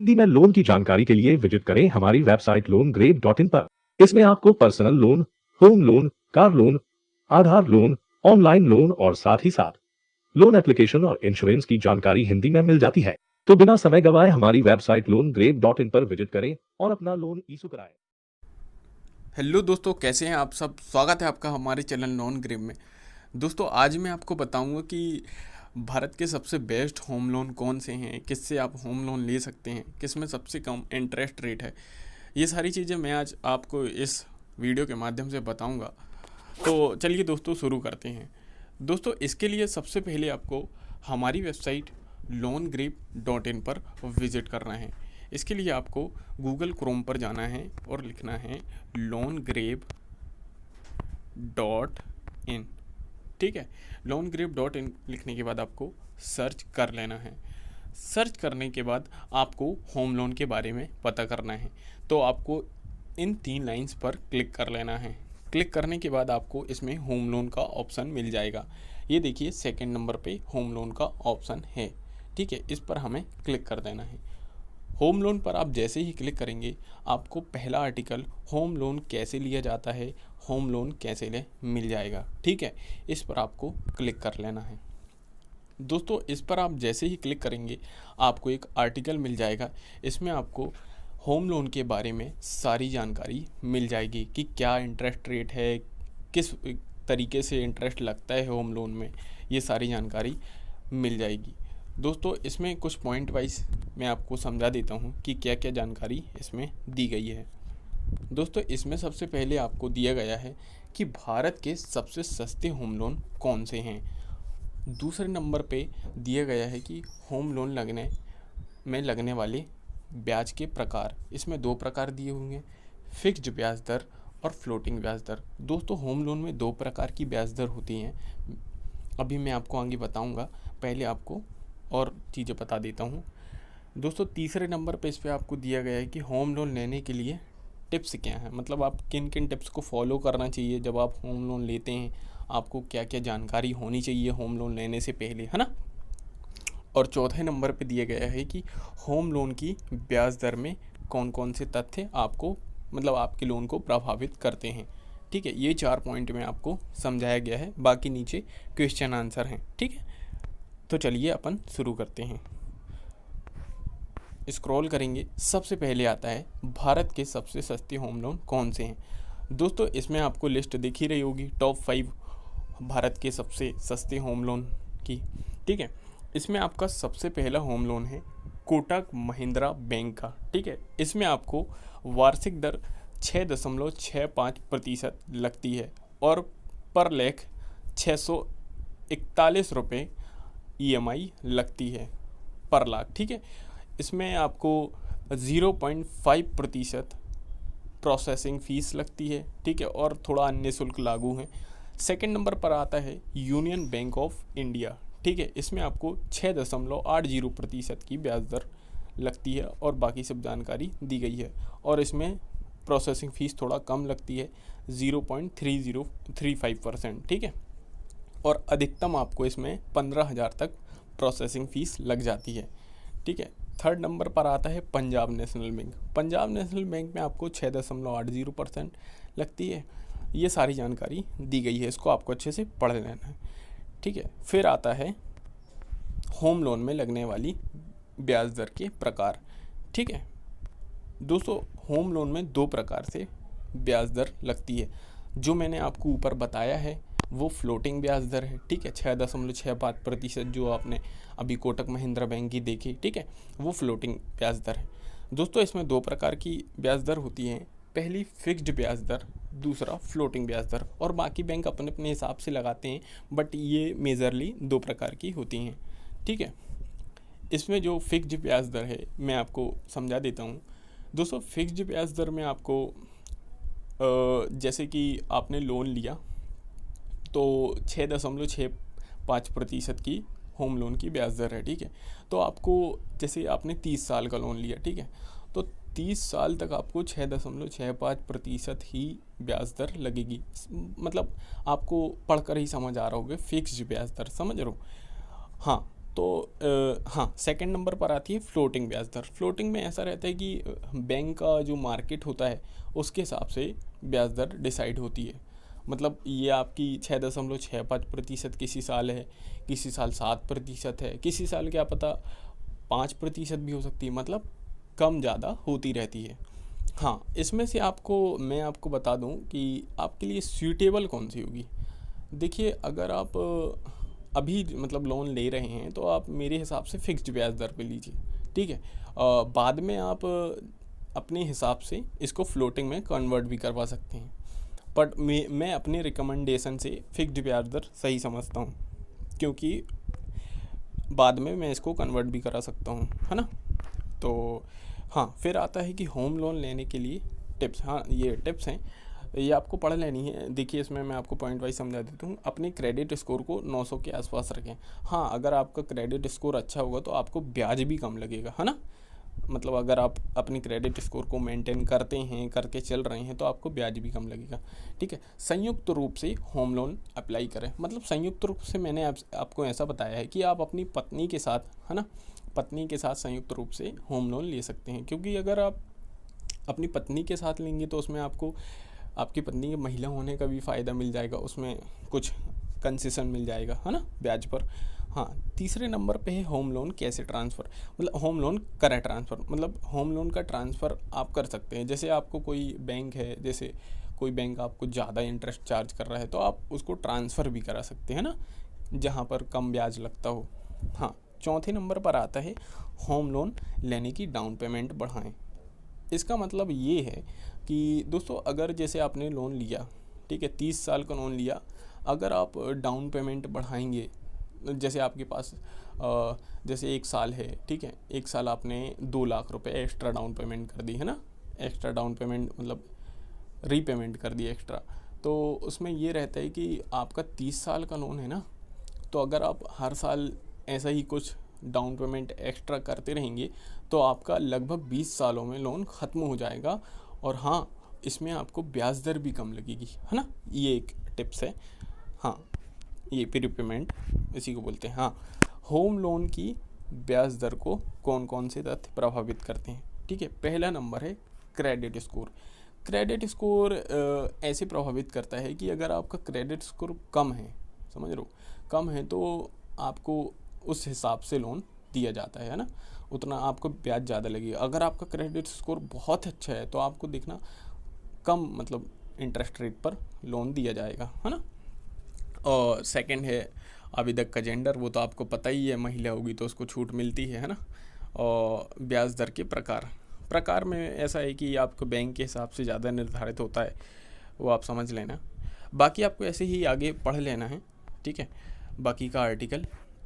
हिंदी में लोन की जानकारी के लिए विजिट करें हमारी वेबसाइट loangrade.in पर। इसमें आपको personal loan, home loan, car loan, Aadhaar loan, online loan और साथ ही साथ लोन एप्लीकेशन और इंश्योरेंस की जानकारी हिंदी में मिल जाती है। तो बिना समय गवाए हमारी वेबसाइट loangrade.in पर विजिट करें और अपना लोन इशू कराएं। हेलो दोस्तों, कैसे हैं आप सब। स्वागत है आपका हमारे चैनल लोन ग्रिप में। दोस्तों, आज मैं आपको बताऊंगा कि भारत के सबसे बेस्ट होम लोन कौन से हैं, किससे आप होम लोन ले सकते हैं, किस में सबसे कम इंटरेस्ट रेट है। ये सारी चीज़ें मैं आज आपको इस वीडियो के माध्यम से बताऊंगा। तो चलिए दोस्तों, शुरू करते हैं। दोस्तों, इसके लिए सबसे पहले आपको हमारी वेबसाइट loangrip.in पर विज़िट करना है। इसके लिए आपको गूगल क्रोम पर जाना है और लिखना है loangrip.in। ठीक है, loangrip.in लिखने के बाद आपको सर्च कर लेना है। सर्च करने के बाद आपको होम लोन के बारे में पता करना है। तो आपको इन 3 लाइंस पर क्लिक कर लेना है। क्लिक करने के बाद आपको इसमें होम लोन का ऑप्शन मिल जाएगा। ये देखिए, सेकंड नंबर पे होम लोन का ऑप्शन है। ठीक है, इस पर हमें क्लिक कर देना है। होम लोन पर आप जैसे ही क्लिक करेंगे, आपको पहला आर्टिकल होम लोन कैसे लिया जाता है, होम लोन कैसे ले मिल जाएगा। ठीक है, इस पर आपको क्लिक कर लेना है। दोस्तों, इस पर आप जैसे ही क्लिक करेंगे, आपको एक आर्टिकल मिल जाएगा। इसमें आपको होम लोन के बारे में सारी जानकारी मिल जाएगी कि क्या इंटरेस्ट रेट है, किस तरीके से इंटरेस्ट लगता है होम लोन में, ये सारी जानकारी मिल जाएगी। दोस्तों, इसमें कुछ पॉइंट वाइज मैं आपको समझा देता हूँ कि क्या क्या जानकारी इसमें दी गई है। दोस्तों, इसमें सबसे पहले आपको दिया गया है कि भारत के सबसे सस्ते होम लोन कौन से हैं। दूसरे नंबर पे दिया गया है कि होम लोन लगने वाले ब्याज के प्रकार। इसमें 2 प्रकार दिए हुए हैं, फिक्स्ड ब्याज दर और फ्लोटिंग ब्याज दर। दोस्तों, होम लोन में 2 प्रकार की ब्याज दर होती हैं। अभी मैं आपको आगे बताऊंगा, पहले आपको और चीज़ें बता देता हूँ। दोस्तों, तीसरे नंबर पे इस पर आपको दिया गया है कि होम लोन लेने के लिए टिप्स क्या हैं, मतलब आप किन किन टिप्स को फॉलो करना चाहिए जब आप होम लोन लेते हैं, आपको क्या क्या जानकारी होनी चाहिए होम लोन लेने से पहले, है ना। और चौथे नंबर पे दिया गया है कि होम लोन की ब्याज दर में कौन कौन से तथ्य आपको, मतलब आपके लोन को प्रभावित करते हैं। ठीक है, ये 4 पॉइंट में आपको समझाया गया है। बाकी नीचे क्वेश्चन आंसर हैं। ठीक है, तो चलिए अपन शुरू करते हैं। स्क्रॉल करेंगे, सबसे पहले आता है भारत के सबसे सस्ते होम लोन कौन से हैं। दोस्तों, इसमें आपको लिस्ट दिख ही रही होगी, टॉप 5 भारत के सबसे सस्ते होम लोन की। ठीक है, इसमें आपका सबसे पहला होम लोन है कोटक महिंद्रा बैंक का। ठीक है, इसमें आपको वार्षिक दर 6.65% लगती है और पर लाख 641 रुपये EMI लगती है पर लाख। ठीक है, इसमें आपको 0.5% प्रोसेसिंग फ़ीस लगती है। ठीक है, और थोड़ा अन्य शुल्क लागू है। सेकंड नंबर पर आता है यूनियन बैंक ऑफ इंडिया। ठीक है, इसमें आपको 6.80% की ब्याज दर लगती है और बाकी सब जानकारी दी गई है। और इसमें प्रोसेसिंग फ़ीस थोड़ा कम लगती है, 0.3035%। ठीक है, और अधिकतम आपको इसमें 15,000 तक प्रोसेसिंग फ़ीस लग जाती है। ठीक है, थर्ड नंबर पर आता है Punjab national bank. Punjab national bank में आपको 6.80% लगती है। ये सारी जानकारी दी गई है, इसको आपको अच्छे से पढ़ लेना है। ठीक है, फिर आता है होम लोन में लगने वाली ब्याज दर के प्रकार। ठीक है दोस्तों, होम लोन में 2 प्रकार से ब्याज दर लगती है। जो मैंने आपको ऊपर बताया है वो फ्लोटिंग ब्याज दर है। ठीक है, 6.65% जो आपने अभी कोटक महिंद्रा बैंक की देखी। ठीक है, वो फ्लोटिंग ब्याज दर है। दोस्तों, इसमें 2 प्रकार की ब्याज दर होती हैं, पहली फिक्स्ड ब्याज दर, दूसरा फ्लोटिंग ब्याज दर। और बाकी बैंक अपने अपने हिसाब से लगाते हैं, बट ये मेजरली 2 प्रकार की होती हैं। ठीक है, इसमें जो फिक्स्ड ब्याज दर है मैं आपको समझा देता हूँ। दोस्तों, फिक्स्ड ब्याज दर में आपको जैसे कि आपने लोन लिया तो 6.65% की होम लोन की ब्याज दर है। ठीक है, तो आपको जैसे आपने 30 साल का लोन लिया, ठीक है, तो 30 साल तक आपको 6.65% ही ब्याज दर लगेगी। मतलब आपको पढ़कर ही समझ आ रहा होगा, फिक्स्ड ब्याज दर, समझ रहे हो। हाँ, हाँ, सेकंड नंबर पर आती है फ्लोटिंग ब्याज दर। फ्लोटिंग में ऐसा रहता है कि बैंक का जो मार्केट होता है उसके हिसाब से ब्याज दर डिसाइड होती है। मतलब ये आपकी 6.65% किसी साल है, किसी साल 7% है, किसी साल क्या पता 5% भी हो सकती है, मतलब कम ज़्यादा होती रहती है। हाँ, इसमें से मैं आपको बता दूं कि आपके लिए सूटेबल कौन सी होगी। देखिए, अगर आप अभी मतलब लोन ले रहे हैं तो आप मेरे हिसाब से फिक्स्ड ब्याज दर पे लीजिए, ठीक है। बाद में आप अपने हिसाब से इसको फ्लोटिंग में कन्वर्ट भी करवा सकते हैं, बट मैं अपने रिकमेंडेशन से फिक्स्ड ब्याज दर सही समझता हूँ, क्योंकि बाद में मैं इसको कन्वर्ट भी करा सकता हूँ, है ना। तो हाँ, फिर आता है कि होम लोन लेने के लिए टिप्स। हाँ, ये टिप्स हैं, ये आपको पढ़ लेनी है। देखिए, इसमें मैं आपको पॉइंट वाइज समझा देता हूँ। अपने क्रेडिट स्कोर को 900 के आसपास रखें। हाँ, अगर आपका क्रेडिट स्कोर अच्छा होगा तो आपको ब्याज भी कम लगेगा, है ना। मतलब अगर आप अपनी क्रेडिट स्कोर को मेंटेन करते हैं, करके चल रहे हैं, तो आपको ब्याज भी कम लगेगा, ठीक है। संयुक्त रूप से होम लोन अप्लाई करें। मतलब संयुक्त रूप से मैंने आपको ऐसा बताया है कि आप अपनी पत्नी के साथ, है ना, पत्नी के साथ संयुक्त रूप से होम लोन ले सकते हैं। क्योंकि अगर आप अपनी पत्नी के साथ लेंगे तो उसमें आपको आपकी पत्नी के महिला होने का भी फ़ायदा मिल जाएगा, उसमें कुछ कंसेशन मिल जाएगा, है ना, ब्याज पर। हाँ, तीसरे नंबर पे है होम लोन कैसे ट्रांसफ़र। मतलब होम लोन करें ट्रांसफ़र, मतलब होम लोन का ट्रांसफ़र आप कर सकते हैं। जैसे आपको कोई बैंक है, जैसे कोई बैंक आपको ज़्यादा इंटरेस्ट चार्ज कर रहा है तो आप उसको ट्रांसफ़र भी करा सकते हैं ना, जहाँ पर कम ब्याज लगता हो। हाँ, चौथे नंबर पर आता है होम लोन लेने की डाउन पेमेंट बढ़ाएं। इसका मतलब ये है कि दोस्तों, अगर जैसे आपने लोन लिया, ठीक है, 30 साल का लोन लिया, अगर आप डाउन पेमेंट बढ़ाएंगे, जैसे आपके पास जैसे 1 साल है, ठीक है, 1 साल आपने 2 लाख रुपए एक्स्ट्रा डाउन पेमेंट कर दी, है ना। एक्स्ट्रा डाउन पेमेंट मतलब रीपेमेंट कर दी एक्स्ट्रा। तो उसमें ये रहता है कि आपका 30 साल का लोन है ना, तो अगर आप हर साल ऐसा ही कुछ डाउन पेमेंट एक्स्ट्रा करते रहेंगे तो आपका लगभग 20 सालों में लोन ख़त्म हो जाएगा। और हाँ, इसमें आपको ब्याज दर भी कम लगेगी, है ना। ये एक टिप्स है। हाँ, ये प्रीपेमेंट इसी को बोलते हैं। हाँ, होम लोन की ब्याज दर को कौन कौन से तथ्य प्रभावित करते हैं, ठीक है। पहला नंबर है क्रेडिट स्कोर। क्रेडिट स्कोर ऐसे प्रभावित करता है कि अगर आपका क्रेडिट स्कोर कम है, समझ लो कम है, तो आपको उस हिसाब से लोन दिया जाता है ना, उतना आपको ब्याज ज़्यादा लगेगा। अगर आपका क्रेडिट स्कोर बहुत अच्छा है तो आपको देखना कम मतलब इंटरेस्ट रेट पर लोन दिया जाएगा, है ना। और सेकंड है आवेदक का जेंडर, वो तो आपको पता ही है, महिला होगी तो उसको छूट मिलती है ना। और ब्याज दर के प्रकार में ऐसा है कि आपको बैंक के हिसाब से ज़्यादा निर्धारित होता है, वो आप समझ लेना। बाकी आपको ऐसे ही आगे पढ़ लेना है, ठीक है, बाकी का आर्टिकल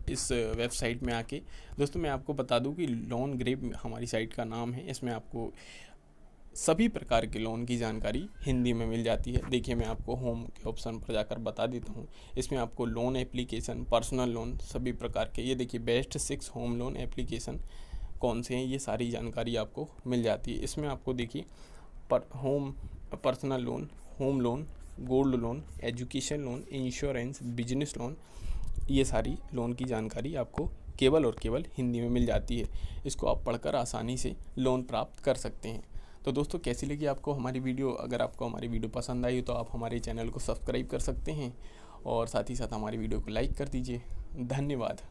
इस वेबसाइट में आके। दोस्तों, मैं आपको बता दूं कि लोन ग्रेब हमारी साइट का नाम है। इसमें आपको सभी प्रकार के लोन की जानकारी हिंदी में मिल जाती है। देखिए, मैं आपको होम के ऑप्शन पर जाकर बता देता हूँ। इसमें आपको लोन एप्लीकेशन, पर्सनल लोन, सभी प्रकार के, ये देखिए बेस्ट 6 होम लोन एप्लीकेशन कौन से हैं, ये सारी जानकारी आपको मिल जाती है। इसमें आपको देखिए personal loan, home loan, gold loan, education loan, insurance, business loan, ये सारी लोन की जानकारी आपको केवल और केवल हिंदी में मिल जाती है। इसको आप पढ़कर आसानी से लोन प्राप्त कर सकते हैं। तो दोस्तों, कैसी लगी आपको हमारी वीडियो। अगर आपको हमारी वीडियो पसंद आई तो आप हमारे चैनल को सब्सक्राइब कर सकते हैं और साथ ही साथ हमारी वीडियो को लाइक कर दीजिए। धन्यवाद।